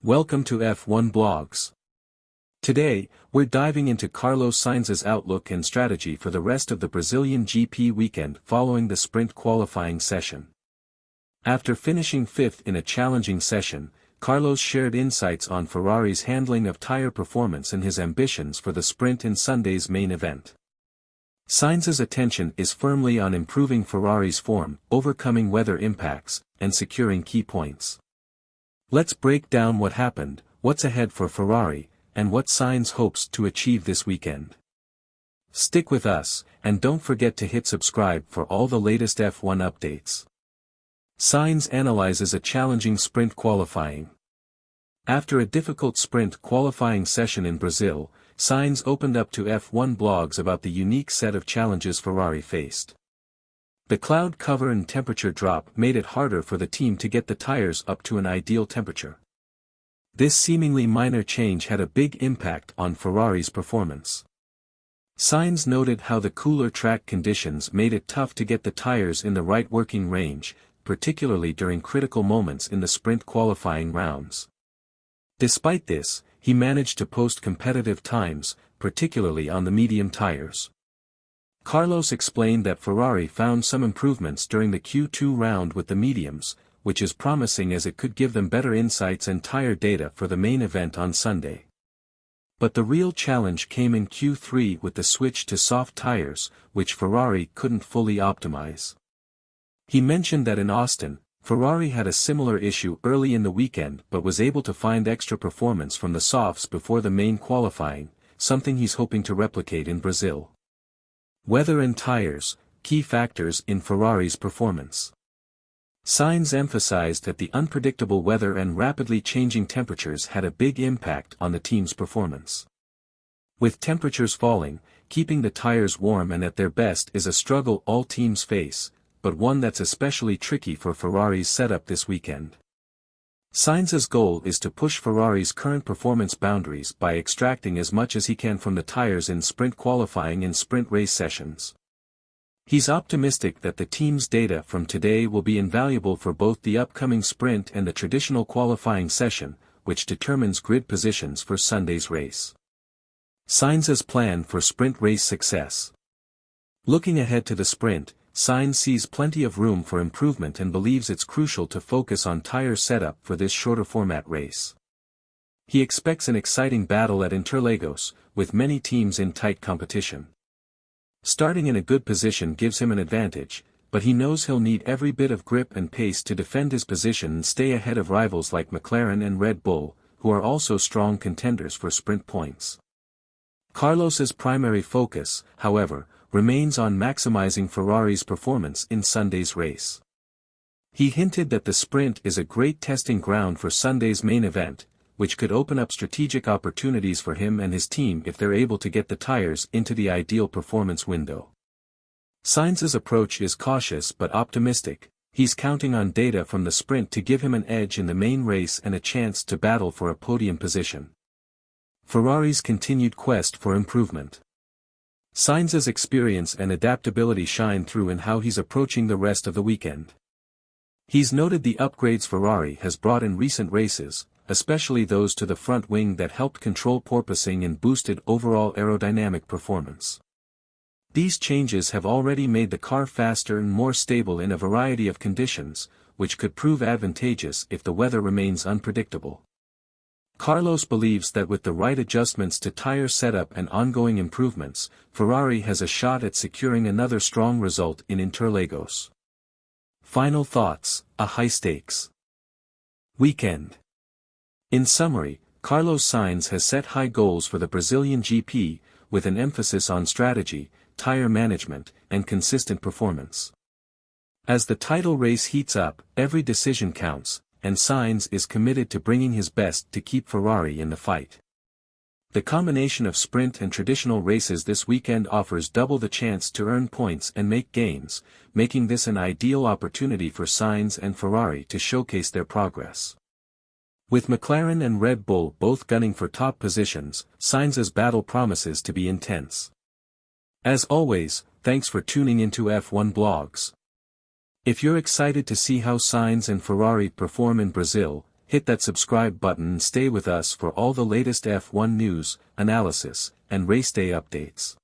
Welcome to F1 Blogs. Today, we're diving into Carlos Sainz's outlook and strategy for the rest of the Brazilian GP weekend following the sprint qualifying session. After finishing fifth in a challenging session, Carlos shared insights on Ferrari's handling of tire performance and his ambitions for the sprint in Sunday's main event. Sainz's attention is firmly on improving Ferrari's form, overcoming weather impacts, and securing key points. Let's break down what happened, what's ahead for Ferrari, and what Sainz hopes to achieve this weekend. Stick with us, and don't forget to hit subscribe for all the latest F1 updates. Sainz analyzes a challenging sprint qualifying. After a difficult sprint qualifying session in Brazil, Sainz opened up to F1 blogs about the unique set of challenges Ferrari faced. The cloud cover and temperature drop made it harder for the team to get the tires up to an ideal temperature. This seemingly minor change had a big impact on Ferrari's performance. Sainz noted how the cooler track conditions made it tough to get the tires in the right working range, particularly during critical moments in the sprint qualifying rounds. Despite this, he managed to post competitive times, particularly on the medium tires. Carlos explained that Ferrari found some improvements during the Q2 round with the mediums, which is promising as it could give them better insights and tire data for the main event on Sunday. But the real challenge came in Q3 with the switch to soft tires, which Ferrari couldn't fully optimize. He mentioned that in Austin, Ferrari had a similar issue early in the weekend but was able to find extra performance from the softs before the main qualifying, something he's hoping to replicate in Brazil. Weather and tires, key factors in Ferrari's performance. Sainz emphasized that the unpredictable weather and rapidly changing temperatures had a big impact on the team's performance. With temperatures falling, keeping the tires warm and at their best is a struggle all teams face, but one that's especially tricky for Ferrari's setup this weekend. Sainz's goal is to push Ferrari's current performance boundaries by extracting as much as he can from the tires in sprint qualifying and sprint race sessions. He's optimistic that the team's data from today will be invaluable for both the upcoming sprint and the traditional qualifying session, which determines grid positions for Sunday's race. Sainz's plan for sprint race success. Looking ahead to the sprint, Sainz sees plenty of room for improvement and believes it's crucial to focus on tire setup for this shorter format race. He expects an exciting battle at Interlagos, with many teams in tight competition. Starting in a good position gives him an advantage, but he knows he'll need every bit of grip and pace to defend his position and stay ahead of rivals like McLaren and Red Bull, who are also strong contenders for sprint points. Carlos's primary focus, however, remains on maximizing Ferrari's performance in Sunday's race. He hinted that the sprint is a great testing ground for Sunday's main event, which could open up strategic opportunities for him and his team if they're able to get the tires into the ideal performance window. Sainz's approach is cautious but optimistic. He's counting on data from the sprint to give him an edge in the main race and a chance to battle for a podium position. Ferrari's continued quest for improvement. Sainz's experience and adaptability shine through in how he's approaching the rest of the weekend. He's noted the upgrades Ferrari has brought in recent races, especially those to the front wing that helped control porpoising and boosted overall aerodynamic performance. These changes have already made the car faster and more stable in a variety of conditions, which could prove advantageous if the weather remains unpredictable. Carlos believes that with the right adjustments to tire setup and ongoing improvements, Ferrari has a shot at securing another strong result in Interlagos. Final thoughts: a high-stakes weekend. In summary, Carlos Sainz has set high goals for the Brazilian GP, with an emphasis on strategy, tire management, and consistent performance. As the title race heats up, every decision counts, and Sainz is committed to bringing his best to keep Ferrari in the fight. The combination of sprint and traditional races this weekend offers double the chance to earn points and make gains, making this an ideal opportunity for Sainz and Ferrari to showcase their progress. With McLaren and Red Bull both gunning for top positions, Sainz's battle promises to be intense. As always, thanks for tuning into F1 Blogs. If you're excited to see how Sainz and Ferrari perform in Brazil, hit that subscribe button and stay with us for all the latest F1 news, analysis, and race day updates.